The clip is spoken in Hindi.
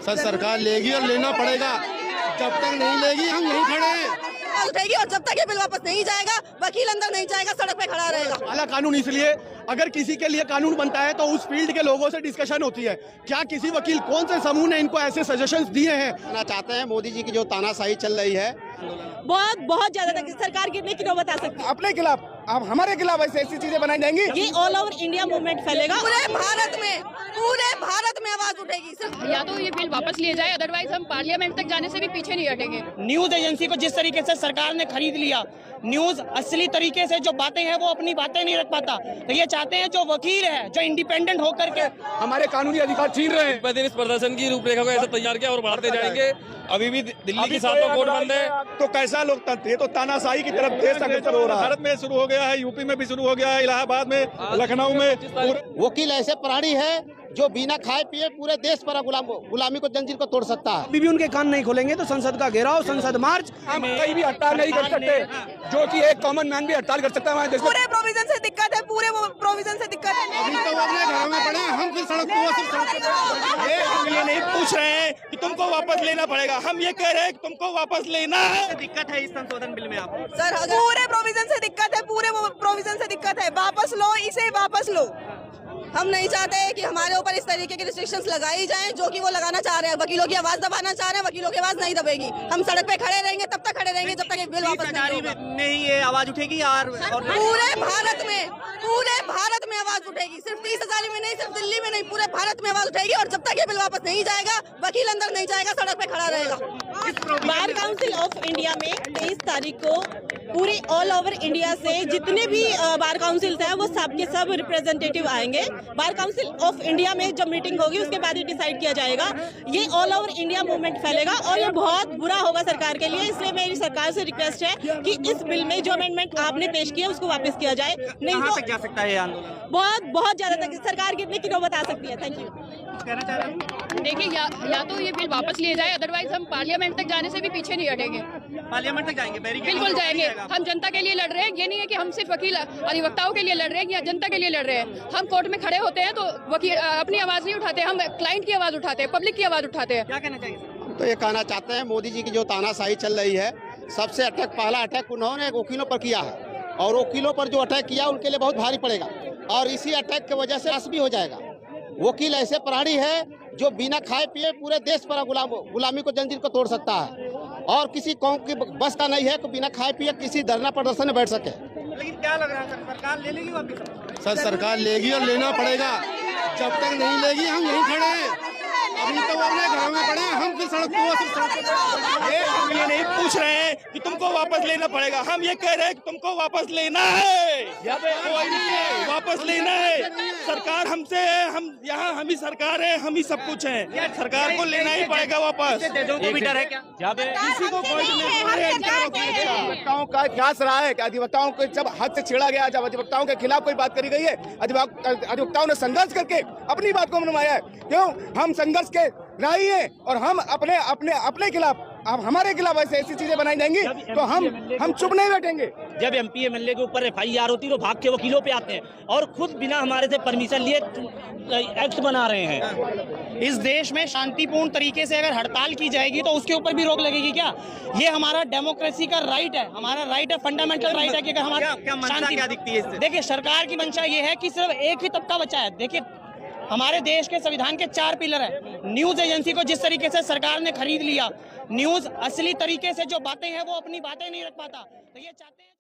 सर सरकार लेगी और लेना पड़ेगा, जब तक नहीं लेगी हम यहीं खड़े हैं। उठेगी और जब तक ये बिल वापस नहीं जाएगा, वकील अंदर नहीं जाएगा, सड़क पे खड़ा रहेगा। काला कानून इसलिए, अगर किसी के लिए कानून बनता है तो उस फील्ड के लोगों से डिस्कशन होती है। क्या किसी वकील, कौन से समूह ने इनको ऐसे सजेशंस दिए हैं? कहना चाहते हैं मोदी जी की जो तानाशाही चल रही है, बहुत ज्यादा तक सरकार गिरने की नौबत आ सकती है। अपने खिलाफ, अब हमारे खिलाफ ऐसी चीजें बनाई जाएंगी। ये ऑल ओवर इंडिया मूवमेंट फैलेगा, पूरे भारत में आवाज उठेगी। सिर्फ या तो ये बिल वापस लिए जाए, अदरवाइज हम पार्लियामेंट तक जाने से भी पीछे नहीं हटेंगे। न्यूज एजेंसी को जिस तरीके से सरकार ने खरीद लिया, न्यूज असली तरीके से जो बातें हैं वो अपनी बातें नहीं रख पाता, तो ये चाहते हैं जो वकील है, जो इंडिपेंडेंट होकर के हमारे कानूनी अधिकार छीन रहे हैं। दिन इस प्रदर्शन की रूपरेखा को ऐसे तैयार किया और बढ़ाते जाएंगे। अभी भी दिल्ली की 7 कोर्ट बंद है। तो कैसा लोकतंत्र, ये तो तानाशाही की तरफ देश अग्रसर हो रहा है। भारत में शुरू हो गया है, यूपी में भी शुरू हो गया है, इलाहाबाद में, लखनऊ में। वकील ऐसे प्राणी है जो बिना खाए पिए पूरे देश पर गुलामी को, जंजीर को तोड़ सकता है। अभी भी उनके कान नहीं खोलेंगे तो संसद का घेराव, संसद मार्च, हम कहीं भी हड़ताल नहीं कर सकते, जो कि एक कॉमन मैन भी हड़ताल कर सकता है हमारे देश में। पूरे प्रोविजन से दिक्कत है, पूरे प्रोविजन से दिक्कत है। अभी तो अपने घरों में पड़े हैं, हम फिर सड़क पे। हम ये नहीं पूछ रहे हैं कि तुमको वापस लेना पड़ेगा, हम ये कह रहे हैं कि तुमको वापस लेना है। दिक्कत है इस संशोधन बिल में आपको? सर पूरे प्रोविजन से दिक्कत है, पूरे प्रोविजन से दिक्कत है। वापस लो, इसे वापस लो। हम नहीं चाहते कि हमारे ऊपर इस तरीके की रिस्ट्रिक्शंस लगाई जाएं जो कि वो लगाना चाह रहे हैं। वकीलों की आवाज दबाना चाह रहे हैं, वकीलों की आवाज नहीं दबेगी। हम सड़क पे खड़े रहेंगे, तब तक खड़े रहेंगे जब तक ये बिल वापस नहीं होगा। में ही ये आवाज उठेगी और पूरे भारत में आवाज उठेगी। सिर्फ 30,000 में नहीं, सिर्फ दिल्ली में नहीं, पूरे भारत में आवाज उठेगी। और जब तक ये बिल वापस नहीं जाएगा, वकील अंदर नहीं जाएगा, सड़क पे खड़ा रहेगा। बार काउंसिल ऑफ इंडिया में 23 तारीख को पूरे ऑल ओवर इंडिया से जितने भी बार काउंसिल्स हैं वो सब के सब रिप्रेजेंटेटिव आएंगे। बार काउंसिल ऑफ इंडिया में जब मीटिंग होगी उसके बाद ही डिसाइड किया जाएगा। ये ऑल ओवर इंडिया मूवमेंट फैलेगा और ये बहुत बुरा होगा सरकार के लिए। इसलिए मेरी सरकार से रिक्वेस्ट है कि इस बिल में जो अमेंडमेंट आपने पेश किया उसको वापस किया जाए, नहीं तो जा सकता है ये आंदोलन? बहुत ज्यादा तक सरकार गिरने की नौबत आ सकती है। Thank you. कहना चाह रहे हैं? देखिए या तो ये बिल वापस लिए जाए, अदरवाइज हम पार्लियामेंट तक जाने से भी पीछे नहीं हटेंगे। पार्लियामेंट तक जाएंगे, बिल्कुल जाएंगे। हम जनता के लिए लड़ रहे हैं, ये नहीं है कि हम सिर्फ वकील अधिवक्ताओं के लिए लड़ रहे हैं या जनता के लिए लड़ रहे हैं। हम कोर्ट में खड़े होते हैं तो वकील अपनी आवाज नहीं उठाते, हम क्लाइंट की आवाज उठाते हैं, पब्लिक की आवाज उठाते हैं। क्या कहना चाहिए? तो ये कहना चाहते हैं मोदी जी की जो तानाशाही चल रही है, सबसे अटैक, पहला अटैक उन्होंने वकीलों पर किया है और वकीलों पर जो अटैक किया उनके लिए बहुत भारी पड़ेगा और इसी अटैक की वजह से भी हो जाएगा। वकील ऐसे प्राणी है जो बिना खाए पिए पूरे देश पर गुलामी को, जंजीर को तोड़ सकता है और किसी कौम की बस का नहीं है कि बिना खाए पिए किसी धरना प्रदर्शन में बैठ सके। लेकिन क्या लग रहा है सरकार ले लेगी वापस? सर सरकार लेगी और लेना पड़ेगा, जब तक नहीं लेगी हम यहीं खड़े हैं। अभी तो अपने घरों में पड़े हैं, हम फिर सड़क पे। हम ये नहीं पूछ रहे हैं कि तुमको वापस लेना पड़ेगा, हम ये कह रहे हैं कि तुमको वापस लेना है। कोई नहीं है, वापस लेना है। सरकार हमसे है, हम यहाँ हम ही सरकार है, हम ही सब कुछ है। सरकार को लेना ही पड़ेगा वापस। को भी डर है क्या? किसी को कोई अधिवक्ताओं का इतिहास रहा है कि अधिवक्ताओं को जब हद से छेड़ा गया, जब अधिवक्ताओं के खिलाफ कोई बात करी गई है, अधिवक्ताओं ने संघर्ष करके अपनी बात को मनवाया है। क्यों? हम संघर्ष के राही हैं और हम अपने खिलाफ, अब हमारे खिलाफ ऐसी चीजें बनाई जाएंगी तो हम चुप नहीं बैठेंगे। जब MP MLA के ऊपर FIR होती है तो भाग के वकीलों पे आते हैं और खुद बिना हमारे से परमिशन लिए एक्ट बना रहे हैं। इस देश में शांतिपूर्ण तरीके से अगर हड़ताल की जाएगी तो उसके ऊपर भी रोक लगेगी क्या? ये हमारा डेमोक्रेसी का राइट है, हमारा राइट है, फंडामेंटल राइट है कि अगर हमारा शांति क्या दिखती है इससे? देखिए सरकार की मंशा ये है कि सिर्फ एक ही तबका बचा है। देखिए हमारे देश के संविधान के 4 पिलर है। न्यूज एजेंसी को जिस तरीके से सरकार ने खरीद लिया, न्यूज असली तरीके से जो बातें हैं वो अपनी बातें नहीं रख पाता, तो ये चाहते हैं